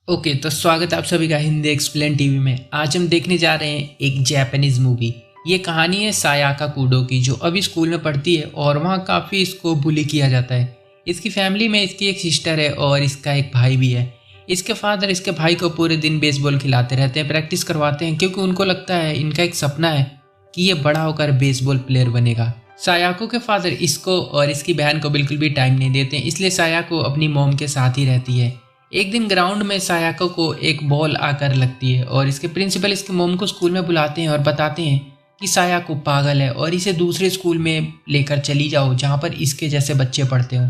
Okay, तो स्वागत है आप सभी का हिंदी एक्सप्लेन टीवी में। आज हम देखने जा रहे हैं एक जापानीज मूवी। ये कहानी है सायाका कुडो की, जो अभी स्कूल में पढ़ती है और वहाँ काफ़ी इसको बुली किया जाता है। इसकी फैमिली में इसकी एक सिस्टर है और इसका एक भाई भी है। इसके फादर इसके भाई को पूरे दिन बेसबॉल खिलाते रहते हैं, प्रैक्टिस करवाते हैं, क्योंकि उनको लगता है, इनका एक सपना है कि ये बड़ा होकर बेसबॉल प्लेयर बनेगा। सायाको के फादर इसको और इसकी बहन को बिल्कुल भी टाइम नहीं देते, इसलिए सायाको अपनी मॉम के साथ ही रहती है। एक दिन ग्राउंड में सायाको को एक बॉल आकर लगती है और इसके प्रिंसिपल इसकी मोम को स्कूल में बुलाते हैं और बताते हैं कि सायाको पागल है और इसे दूसरे स्कूल में लेकर चली जाओ जहाँ पर इसके जैसे बच्चे पढ़ते हो।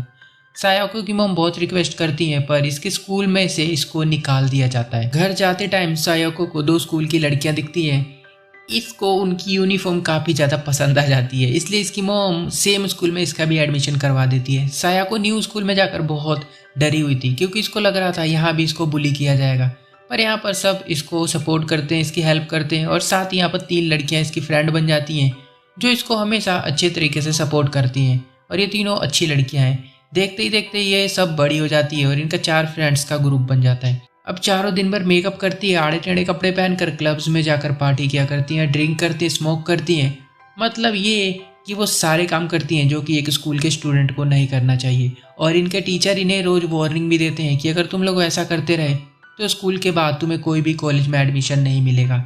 सायाको की मोम बहुत रिक्वेस्ट करती है पर इसके स्कूल में से इसको निकाल दिया जाता है। घर जाते टाइम सायाको को दो स्कूल की लड़कियां दिखती हैं। इसको उनकी यूनिफॉर्म काफ़ी ज़्यादा पसंद आ जाती है, इसलिए इसकी मोम सेम स्कूल में इसका भी एडमिशन करवा देती है। सायाको न्यू स्कूल में जाकर बहुत डरी हुई थी, क्योंकि इसको लग रहा था यहाँ भी इसको बुली किया जाएगा, पर यहाँ पर सब इसको सपोर्ट करते हैं, इसकी हेल्प करते हैं और साथ ही यहाँ पर 3 लड़कियाँ इसकी फ्रेंड बन जाती हैं जो इसको हमेशा अच्छे तरीके से सपोर्ट करती हैं और ये तीनों अच्छी लड़कियाँ हैं। देखते ही देखते ये सब बड़ी हो जाती है और इनका 4 फ्रेंड्स का ग्रुप बन जाता है। अब चारों दिन भर मेकअप करती है, आड़े टेढ़े कपड़े पहनकर क्लब्स में जाकर पार्टी किया करती हैं, ड्रिंक करती हैं, स्मोक करती हैं। मतलब ये कि वो सारे काम करती हैं जो कि एक स्कूल के स्टूडेंट को नहीं करना चाहिए। और इनके टीचर इन्हें रोज़ वार्निंग भी देते हैं कि अगर तुम लोग ऐसा करते रहे तो स्कूल के बाद तुम्हें कोई भी कॉलेज में एडमिशन नहीं मिलेगा।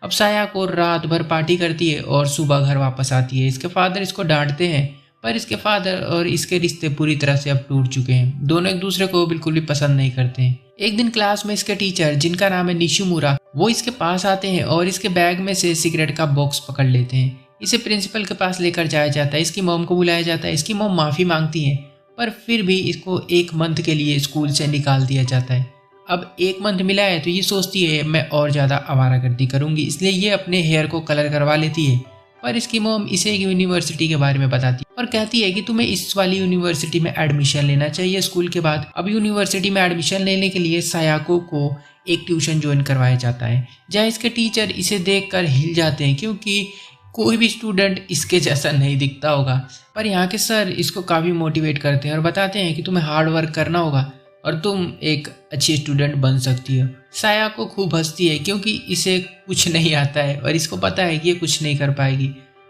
अब सायाको रात भर पार्टी करती है और सुबह घर वापस आती है। इसके फादर इसको डांटते हैं, पर इसके फादर और इसके रिश्ते पूरी तरह से अब टूट चुके हैं। दोनों एक दूसरे को बिल्कुल भी पसंद नहीं करते हैं। एक दिन क्लास में इसके टीचर, जिनका नाम है निशिमुरा, वो इसके पास आते हैं और इसके बैग में से सिगरेट का बॉक्स पकड़ लेते हैं। इसे प्रिंसिपल के पास लेकर जाया जाता है। इसकी मॉम को बुलाया जाता है। इसकी मॉम माफ़ी मांगती है, पर फिर भी इसको 1 मंथ के लिए स्कूल से निकाल दिया जाता है। अब 1 मंथ मिला है तो ये सोचती है मैं और ज़्यादा आवारागर्दी करूँगी, इसलिए ये अपने हेयर को कलर करवा लेती है। पर इसकी मॉम इसे एक यूनिवर्सिटी के बारे में बताती है और कहती है कि तुम्हें इस वाली यूनिवर्सिटी में एडमिशन लेना चाहिए स्कूल के बाद। अब यूनिवर्सिटी में एडमिशन लेने के लिए सायाको को एक ट्यूशन ज्वाइन करवाया जाता है, जहाँ इसके टीचर इसे देखकर हिल जाते हैं, क्योंकि कोई भी स्टूडेंट इसके जैसा नहीं दिखता होगा। पर यहाँ के सर इसको काफ़ी मोटिवेट करते हैं और बताते हैं कि तुम्हें हार्ड वर्क करना होगा और तुम एक अच्छी स्टूडेंट बन सकती हो। सायाको खूब हंसती है, क्योंकि इसे कुछ नहीं आता है और इसको पता है कि ये कुछ नहीं कर पाएगी।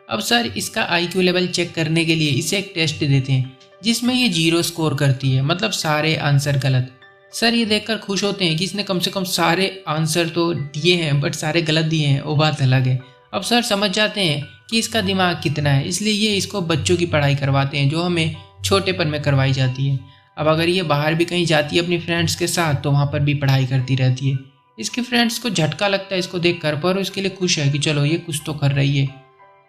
अब सर इसका IQ लेवल चेक करने के लिए इसे एक टेस्ट देते हैं, जिसमें ये 0 स्कोर करती है, मतलब सारे आंसर गलत। सर ये देखकर खुश होते हैं कि इसने कम से कम सारे आंसर तो दिए हैं, बट सारे गलत दिए हैं, वो बात अलग है। अब सर समझ जाते हैं कि इसका दिमाग कितना है, इसलिए ये इसको बच्चों की पढ़ाई करवाते हैं जो हमें छोटेपन में करवाई जाती है। अब अगर ये बाहर भी कहीं जाती है अपनी फ्रेंड्स के साथ तो वहाँ पर भी पढ़ाई करती रहती है। इसके फ्रेंड्स को झटका लगता है इसको देखकर, पर इसके लिए खुश है कि चलो ये कुछ तो कर रही है।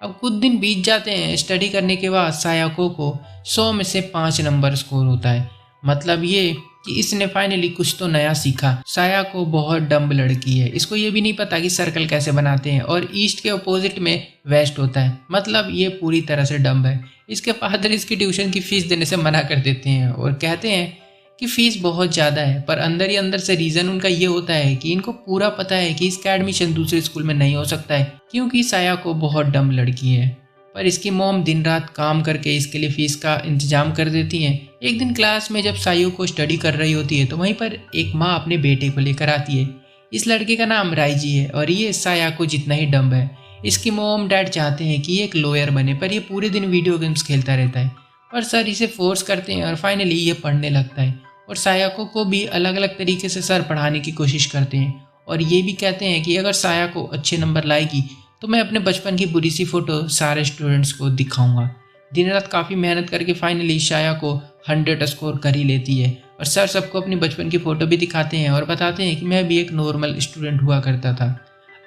अब कुछ दिन बीत जाते हैं। स्टडी करने के बाद सायाको को 100 में से 5 नंबर स्कोर होता है। मतलब ये कि इसने फाइनली कुछ तो नया सीखा। सायाको बहुत डम्ब लड़की है, इसको ये भी नहीं पता कि सर्कल कैसे बनाते हैं और ईस्ट के अपोजिट में वेस्ट होता है। मतलब ये पूरी तरह से डम्ब है। इसके फादर इसकी ट्यूशन की फीस देने से मना कर देते हैं और कहते हैं कि फ़ीस बहुत ज़्यादा है, पर अंदर ही अंदर से रीज़न उनका ये होता है कि इनको पूरा पता है कि इसका एडमिशन दूसरे स्कूल में नहीं हो सकता है, क्योंकि सायाको बहुत डम्ब लड़की है। पर इसकी मॉम दिन रात काम करके इसके लिए फ़ीस का इंतजाम कर देती हैं। एक दिन क्लास में जब सायाको स्टडी कर रही होती है तो वहीं पर एक माँ अपने बेटे को लेकर आती है। इस लड़के का नाम राइजी है और ये सायाको जितना ही डम्ब है। इसकी मॉम डैड चाहते हैं कि ये एक लॉयर बने, पर ये पूरे दिन वीडियो गेम्स खेलता रहता है। पर सर इसे फोर्स करते हैं और फाइनली ये पढ़ने लगता है। और सायाको को भी अलग अलग तरीके से सर पढ़ाने की कोशिश करते हैं और ये भी कहते हैं कि अगर सायाको अच्छे नंबर लाएगी तो मैं अपने बचपन की बुरी सी फ़ोटो सारे स्टूडेंट्स को दिखाऊंगा। दिन रात काफ़ी मेहनत करके फाइनली सायाको 100 स्कोर कर ही लेती है और सर सबको अपनी बचपन की फ़ोटो भी दिखाते हैं और बताते हैं कि मैं भी एक नॉर्मल स्टूडेंट हुआ करता था।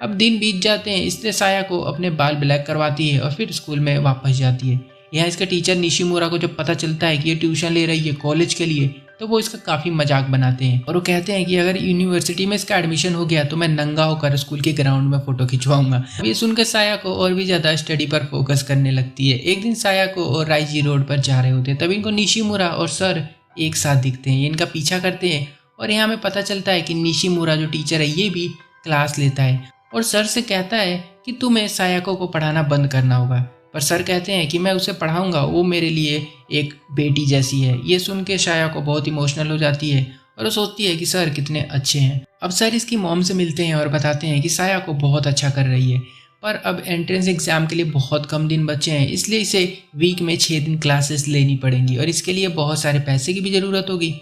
अब दिन बीत जाते हैं, इसलिए सायाको अपने बाल ब्लैक करवाती है और फिर स्कूल में वापस जाती है। यहाँ इसका टीचर निशिमुरा को जब पता चलता है कि ये ट्यूशन ले रही है कॉलेज के लिए, तो वो इसका काफ़ी मजाक बनाते हैं और वो कहते हैं कि अगर यूनिवर्सिटी में इसका एडमिशन हो गया तो मैं नंगा होकर स्कूल के ग्राउंड में फ़ोटो खिंचवाऊंगा। ये सुनकर सायाको और भी ज़्यादा स्टडी पर फोकस करने लगती है। एक दिन सायाको और राइजी रोड पर जा रहे होते हैं, तभी इनको निशिमुरा और सर एक साथ दिखते हैं। ये इनका पीछा करते हैं और यहाँ हमें पता चलता है कि निशिमुरा जो टीचर है ये भी क्लास लेता है और सर से कहता है कि तुम्हें सायाको को पढ़ाना बंद करना होगा। पर सर कहते हैं कि मैं उसे पढ़ाऊंगा, वो मेरे लिए एक बेटी जैसी है। ये सुन के सायाको बहुत इमोशनल हो जाती है और वो सोचती है कि सर कितने अच्छे हैं। अब सर इसकी मॉम से मिलते हैं और बताते हैं कि साया को बहुत अच्छा कर रही है, पर अब एंट्रेंस एग्जाम के लिए बहुत कम दिन बचे हैं, इसलिए इसे वीक में 6 दिन क्लासेस लेनी पड़ेंगी और इसके लिए बहुत सारे पैसे की भी ज़रूरत होगी।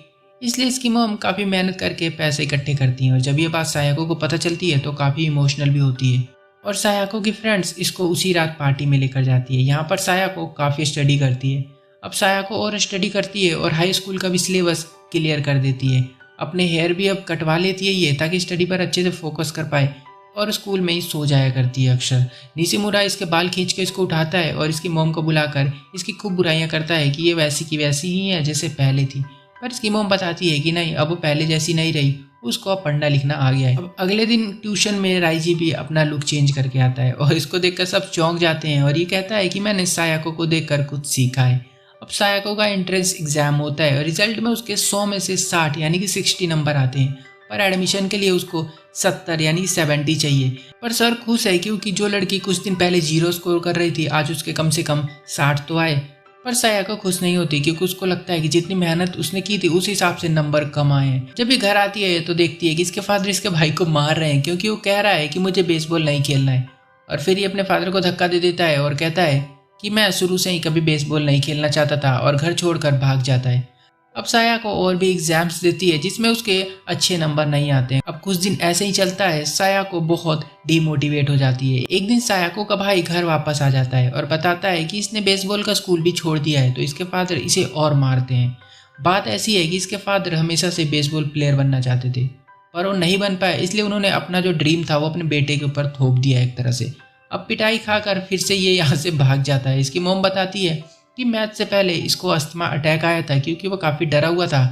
इसलिए इसकी मॉम काफ़ी मेहनत करके पैसे इकट्ठे करती हैं और जब ये बात सायाको को पता चलती है तो काफ़ी इमोशनल भी होती है। और सायाको की फ्रेंड्स इसको उसी रात पार्टी में लेकर जाती है। यहाँ पर सायाको काफ़ी स्टडी करती है। अब सायाको और स्टडी करती है और हाई स्कूल का भी सिलेबस क्लियर कर देती है। अपने हेयर भी अब कटवा लेती है ये, ताकि स्टडी पर अच्छे से फोकस कर पाए, और स्कूल में ही सो जाया करती है अक्सर। निशिमुरा इसके बाल खींच के इसको उठाता है और इसकी मॉम को बुलाकर इसकी खूब बुराइयां करता है कि ये वैसी की वैसी ही है जैसे पहले थी। पर इसकी मॉम बताती है कि नहीं, अब वो पहले जैसी नहीं रही, उसको अब पढ़ना लिखना आ गया है। अब अगले दिन ट्यूशन में राइजी भी अपना लुक चेंज करके आता है और इसको देखकर सब चौंक जाते हैं और ये कहता है कि मैंने सायाको को देखकर कुछ सीखा है। अब सायाको का एंट्रेंस एग्जाम होता है और रिजल्ट में उसके 100 में से 60 यानी कि 60 नंबर आते हैं, पर एडमिशन के लिए उसको 70 यानी कि 70 चाहिए। पर सर खुश है क्योंकि जो लड़की कुछ दिन पहले 0 स्कोर कर रही थी, आज उसके कम से कम 60 तो आए। पर सायाको खुश नहीं होती क्योंकि उसको लगता है कि जितनी मेहनत उसने की थी उस हिसाब से नंबर कम आए हैं। जब ये घर आती है तो देखती है कि इसके फादर इसके भाई को मार रहे हैं क्योंकि वो कह रहा है कि मुझे बेसबॉल नहीं खेलना है। और फिर ये अपने फादर को धक्का दे देता है और कहता है कि मैं शुरू से ही कभी बेसबॉल नहीं खेलना चाहता था, और घर छोड़कर भाग जाता है। अब साया को और भी एग्जाम्स देती है जिसमें उसके अच्छे नंबर नहीं आते हैं। अब कुछ दिन ऐसे ही चलता है, साया को बहुत डिमोटिवेट हो जाती है। एक दिन सायाको का भाई घर वापस आ जाता है और बताता है कि इसने बेसबॉल का स्कूल भी छोड़ दिया है, तो इसके फादर इसे और मारते हैं। बात ऐसी है कि इसके फादर हमेशा से बेसबॉल प्लेयर बनना चाहते थे, पर वो नहीं बन पाए, इसलिए उन्होंने अपना जो ड्रीम था वो अपने बेटे के ऊपर थोप दिया एक तरह से। अब पिटाई खाकर फिर से ये यहाँ से भाग जाता है। इसकी मोम बताती है कि मैच से पहले इसको अस्थमा अटैक आया था क्योंकि वो काफ़ी डरा हुआ था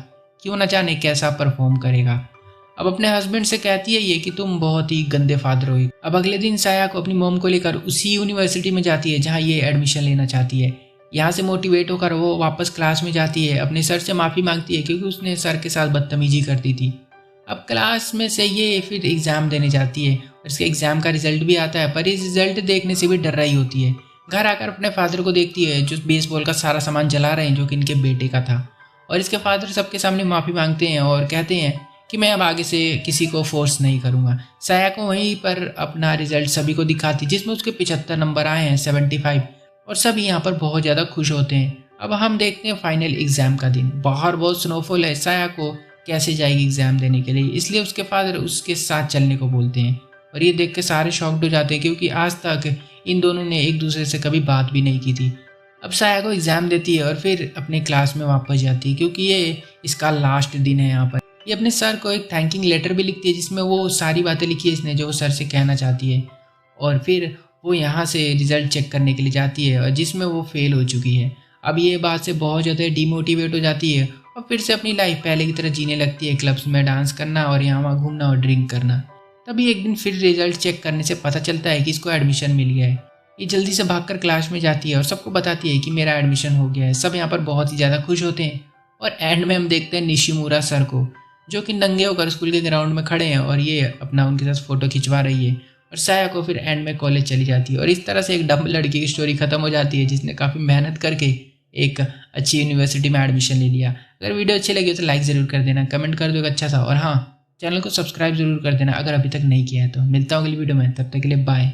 कि वो न जाने कैसा परफॉर्म करेगा। अब अपने हस्बैंड से कहती है ये कि तुम बहुत ही गंदे फादर हो। अब अगले दिन साया को अपनी मोम को लेकर उसी यूनिवर्सिटी में जाती है जहाँ ये एडमिशन लेना चाहती है। यहाँ से मोटिवेट होकर वो वापस क्लास में जाती है, अपने सर से माफ़ी मांगती है क्योंकि उसने सर के साथ बदतमीजी कर दी थी। अब क्लास में से ये फिर एग्ज़ाम देने जाती है और इसके एग्ज़ाम का रिजल्ट भी आता है, पर इस रिजल्ट देखने से भी डर रही होती है। घर आकर अपने फादर को देखती है जो बेसबॉल का सारा सामान जला रहे हैं जो कि इनके बेटे का था, और इसके फादर सबके सामने माफ़ी मांगते हैं और कहते हैं कि मैं अब आगे से किसी को फोर्स नहीं करूँगा। साया को वहीं पर अपना रिजल्ट सभी को दिखाती जिसमें उसके 75 नंबर आए हैं 75, और सभी यहाँ पर बहुत ज़्यादा खुश होते हैं। अब हम देखते हैं फाइनल एग्ज़ाम का दिन। बाहर बहुत स्नोफॉल है, साया को कैसे जाएगी एग्ज़ाम देने के लिए, इसलिए उसके फादर उसके साथ चलने को बोलते हैं। और ये देख के सारे शॉक्ड हो जाते हैं क्योंकि आज तक इन दोनों ने एक दूसरे से कभी बात भी नहीं की थी। अब साया को एग्ज़ाम देती है और फिर अपने क्लास में वापस जाती है क्योंकि ये इसका लास्ट दिन है यहाँ पर। ये अपने सर को एक थैंकिंग लेटर भी लिखती है जिसमें वो सारी बातें लिखी है इसने जो वो सर से कहना चाहती है, और फिर वो यहाँ से रिज़ल्ट चेक करने के लिए जाती है और जिसमें वो फेल हो चुकी है। अब ये बात से बहुत ज़्यादा डिमोटिवेट हो जाती है और फिर से अपनी लाइफ पहले की तरह जीने लगती है, क्लब्स में डांस करना और यहाँ वहाँ घूमना और ड्रिंक करना। तभी एक दिन फिर रिजल्ट चेक करने से पता चलता है कि इसको एडमिशन मिल गया है। ये जल्दी से भागकर क्लास में जाती है और सबको बताती है कि मेरा एडमिशन हो गया है। सब यहाँ पर बहुत ही ज़्यादा खुश होते हैं और एंड में हम देखते हैं निशिमुरा सर को जो कि नंगे होकर स्कूल के ग्राउंड में खड़े हैं और ये अपना उनके साथ फ़ोटो खिंचवा रही है। और साया को फिर एंड में कॉलेज चली जाती है और इस तरह से एक डम्ब लड़की की स्टोरी खत्म हो जाती है जिसने काफ़ी मेहनत करके एक अच्छी यूनिवर्सिटी में एडमिशन ले लिया। अगर वीडियो अच्छी लगी तो लाइक ज़रूर कर देना, कमेंट कर दो एक अच्छा सा, और हाँ, चैनल को सब्सक्राइब जरूर कर देना अगर अभी तक नहीं किया है तो। मिलता हूँ अगली वीडियो में, तब तक के लिए बाय।